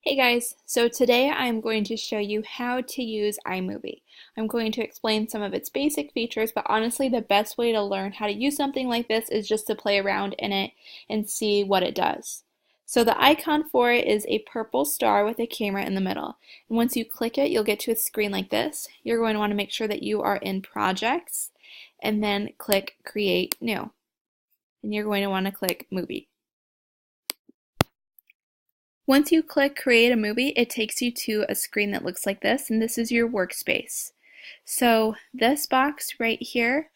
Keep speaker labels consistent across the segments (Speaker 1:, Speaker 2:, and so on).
Speaker 1: Hey guys, so today I'm going to show you how to use iMovie. I'm going to explain some of its basic features, but honestly the best way to learn how to use something like this is just to play around in it and see what it does. So the icon for it is a purple star with a camera in the middle. And once you click it, you'll get to a screen like this. You're going to want to make sure that you are in Projects and then click Create New. And you're going to want to click Movie. Once you click Create a Movie, it takes you to a screen that looks like this, and this is your workspace. So this box right here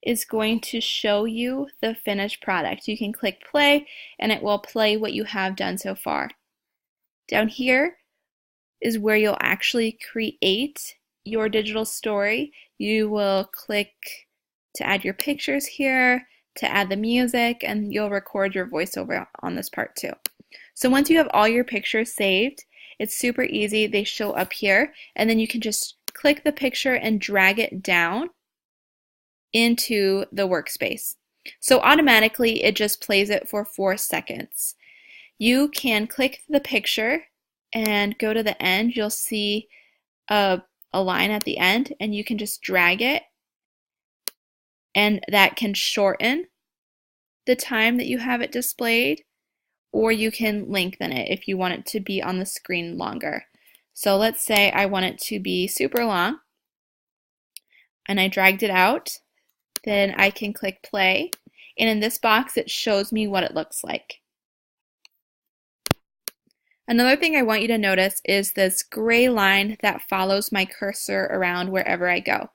Speaker 1: is going to show you the finished product. You can click play, and it will play what you have done so far. Down here is where you'll actually create your digital story. You will click to add your pictures here, to add the music, and you'll record your voiceover on this part too. So once you have all your pictures saved, it's super easy. They show up here, and then you can just click the picture and drag it down into the workspace. So automatically it just plays it for 4 seconds. You can click the picture and go to the end. You'll see a line at the end, and you can just drag it, and that can shorten the time that you have it displayed, or you can lengthen it if you want it to be on the screen longer. So let's say I want it to be super long, and I dragged it out. Then I can click play, and in this box it shows me what it looks like. Another thing I want you to notice is this gray line that follows my cursor around wherever I go.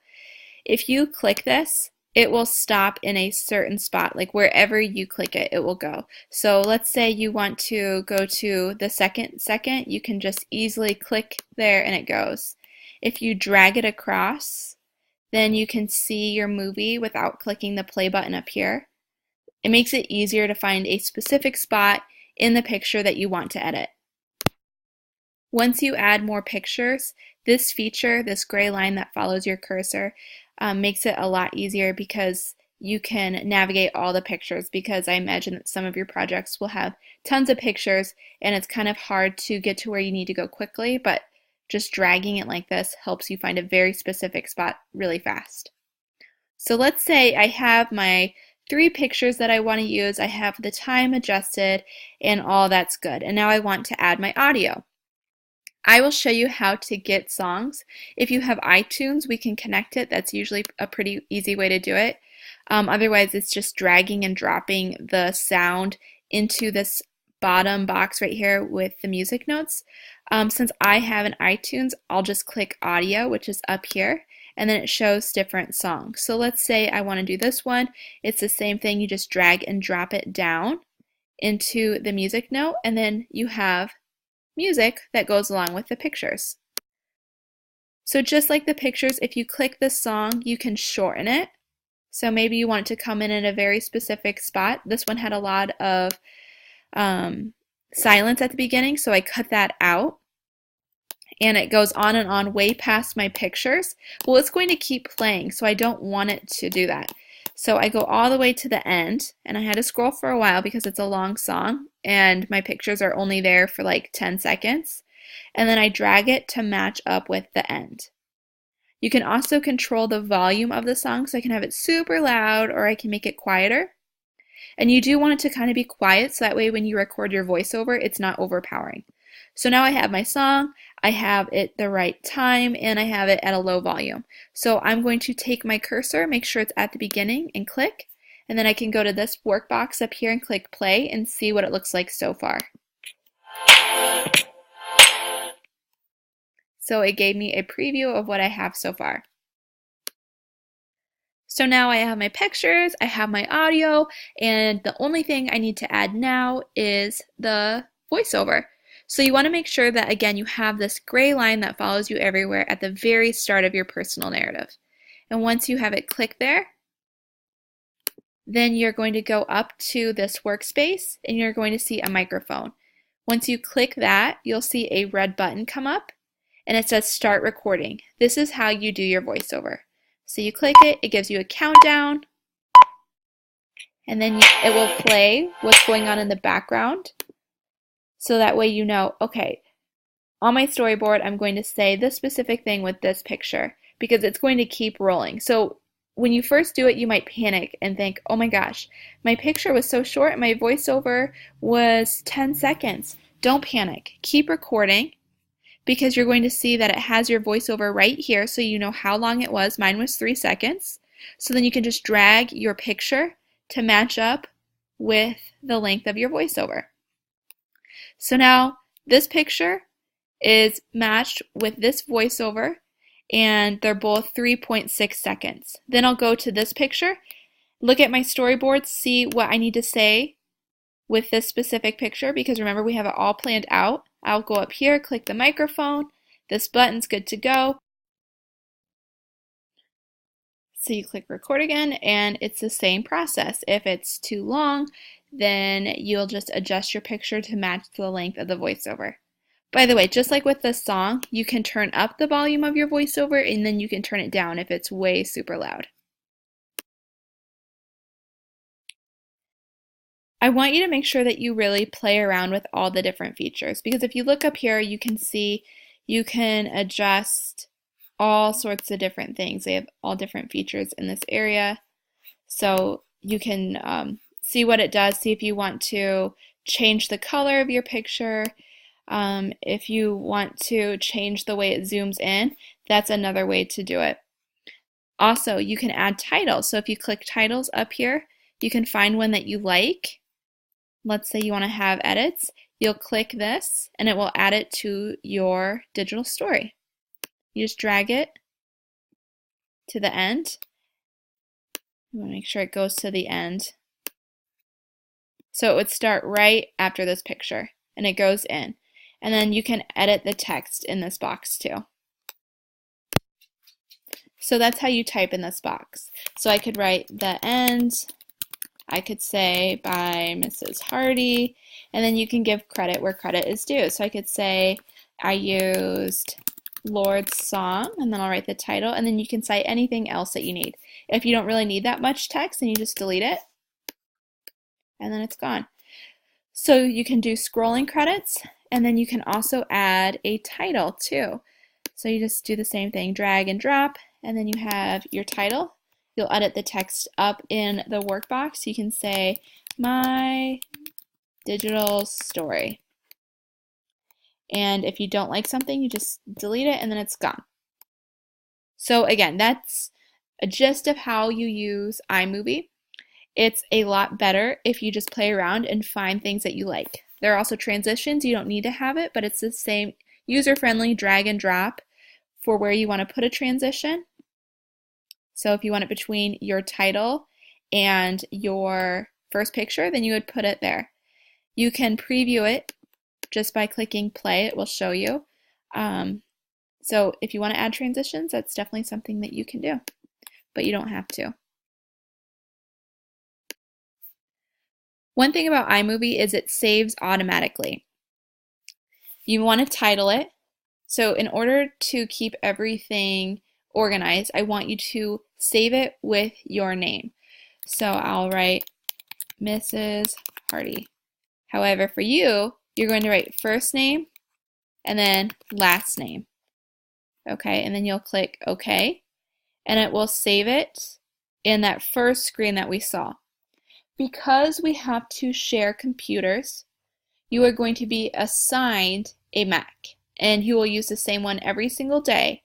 Speaker 1: If you click this, it will stop in a certain spot, like wherever you click it, it will go. So let's say you want to go to the second, you can just easily click there and it goes. If you drag it across, then you can see your movie without clicking the play button up here. It makes it easier to find a specific spot in the picture that you want to edit. Once you add more pictures, this feature, this gray line that follows your cursor, makes it a lot easier because you can navigate all the pictures, because I imagine that some of your projects will have tons of pictures and it's kind of hard to get to where you need to go quickly, but just dragging it like this helps you find a very specific spot really fast. So let's say I have my 3 pictures that I want to use, I have the time adjusted and all that's good, and now I want to add my audio. I will show you how to get songs. If you have iTunes, we can connect it. That's usually a pretty easy way to do it. Otherwise, it's just dragging and dropping the sound into this bottom box right here with the music notes. Since I have an iTunes, I'll just click audio, which is up here, and then it shows different songs. So let's say I want to do this one. It's the same thing. You just drag and drop it down into the music note, and then you have music that goes along with the pictures. So just like the pictures, if you click the song, you can shorten it. So maybe you want it to come in a very specific spot. This one had a lot of silence at the beginning, so I cut that out. And it goes on and on way past my pictures. Well, it's going to keep playing, so I don't want it to do that. So I go all the way to the end, and I had to scroll for a while because it's a long song, and my pictures are only there for like 10 seconds. And then I drag it to match up with the end. You can also control the volume of the song, so I can have it super loud or I can make it quieter. And you do want it to kind of be quiet, so that way when you record your voiceover, it's not overpowering. So now I have my song, I have it the right time, and I have it at a low volume. So I'm going to take my cursor, make sure it's at the beginning, and click. And then I can go to this workbox up here and click play and see what it looks like so far. So it gave me a preview of what I have so far. So now I have my pictures, I have my audio, and the only thing I need to add now is the voiceover. So you want to make sure that, again, you have this gray line that follows you everywhere at the very start of your personal narrative. And once you have it clicked there, then you're going to go up to this workspace and you're going to see a microphone. Once you click that, you'll see a red button come up and it says start recording. This is how you do your voiceover. So you click it, it gives you a countdown, and then it will play what's going on in the background. So that way you know, okay, On my storyboard, I'm going to say this specific thing with this picture because it's going to keep rolling. So when you first do it, you might panic and think, oh my gosh, my picture was so short and my voiceover was 10 seconds. Don't panic. Keep recording because you're going to see that it has your voiceover right here so you know how long it was. Mine was 3 seconds. So then you can just drag your picture to match up with the length of your voiceover. So now this picture is matched with this voiceover and they're both 3.6 seconds. Then I'll go to this picture, look at my storyboard, see what I need to say with this specific picture because remember we have it all planned out. I'll go up here, click the microphone, this button's good to go. So you click record again and it's the same process. If it's too long, then you'll just adjust your picture to match the length of the voiceover. By the way, just like with this song, you can turn up the volume of your voiceover and then you can turn it down if it's way super loud. I want you to make sure that you really play around with all the different features because if you look up here, you can see you can adjust all sorts of different things. They have all different features in this area. So you can see what it does, see if you want to change the color of your picture. If you want to change the way it zooms in, that's another way to do it. Also, you can add titles. So if you click titles up here, you can find one that you like. Let's say you want to have edits. You'll click this and it will add it to your digital story. You just drag it to the end. You want to make sure it goes to the end. So it would start right after this picture and it goes in. And then you can edit the text in this box too. So that's how you type in this box. So I could write the end. I could say by Mrs. Hardy, and then you can give credit where credit is due. So I could say I used Lord's Song, and then I'll write the title, and then you can cite anything else that you need. If you don't really need that much text, then you just delete it, and then it's gone. So you can do scrolling credits, and then you can also add a title too. So you just do the same thing, drag and drop, and then you have your title. You'll edit the text up in the workbox. You can say, my digital story. And if you don't like something, you just delete it and then it's gone. So again, that's a gist of how you use iMovie. It's a lot better if you just play around and find things that you like. There are also transitions. You don't need to have it, but it's the same user-friendly drag and drop for where you want to put a transition. So if you want it between your title and your first picture, then you would put it there. You can preview it just by clicking play. It will show you. So if you want to add transitions, that's definitely something that you can do, but you don't have to. One thing about iMovie is it saves automatically. You want to title it. So in order to keep everything organized, I want you to save it with your name. So I'll write Mrs. Hardy. However, for you, you're going to write first name and then last name. Okay, and then you'll click OK, and it will save it in that first screen that we saw. Because we have to share computers, you are going to be assigned a Mac, and you will use the same one every single day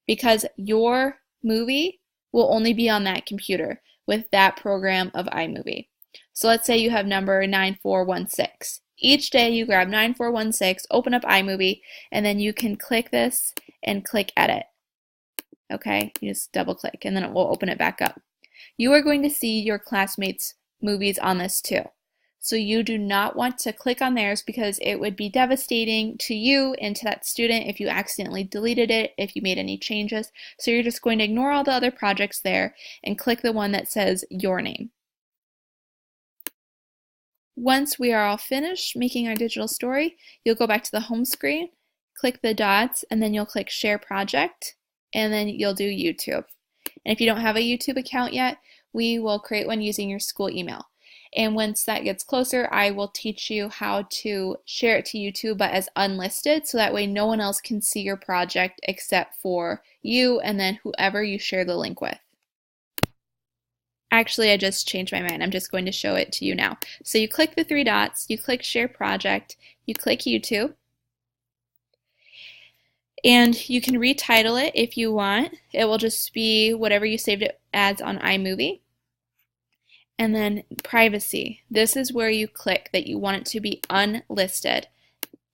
Speaker 1: because your movie will only be on that computer with that program of iMovie. So let's say you have number 9416. Each day you grab 9416, open up iMovie, and then you can click this and click edit. Okay, you just double click and then it will open it back up. You are going to see your classmates' movies on this too. So you do not want to click on theirs because it would be devastating to you and to that student if you accidentally deleted it, if you made any changes. So you're just going to ignore all the other projects there and click the one that says your name. Once we are all finished making our digital story, you'll go back to the home screen, click the dots, and then you'll click Share Project, and then you'll do YouTube. And if you don't have a YouTube account yet, we will create one using your school email. And once that gets closer, I will teach you how to share it to YouTube, but as unlisted, so that way no one else can see your project except for you and then whoever you share the link with. Actually, I just changed my mind. I'm just going to show it to you now. So you click the three dots, you click Share Project, you click YouTube, and you can retitle it if you want. It will just be whatever you saved it as on iMovie. And then Privacy. This is where you click that you want it to be unlisted.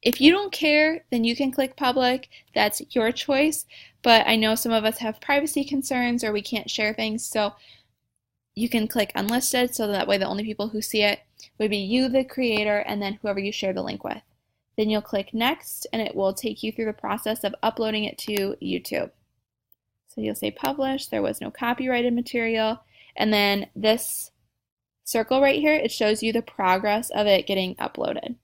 Speaker 1: If you don't care, then you can click Public. That's your choice. But I know some of us have privacy concerns or we can't share things, so you can click Unlisted, so that way the only people who see it would be you, the creator, and then whoever you share the link with. Then you'll click Next, and it will take you through the process of uploading it to YouTube. So you'll say Publish, there was no copyrighted material, and then this circle right here, it shows you the progress of it getting uploaded.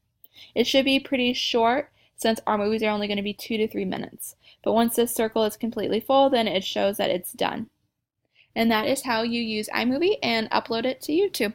Speaker 1: It should be pretty short since our movies are only going to be 2 to 3 minutes. But once this circle is completely full, then it shows that it's done. And that is how you use iMovie and upload it to YouTube.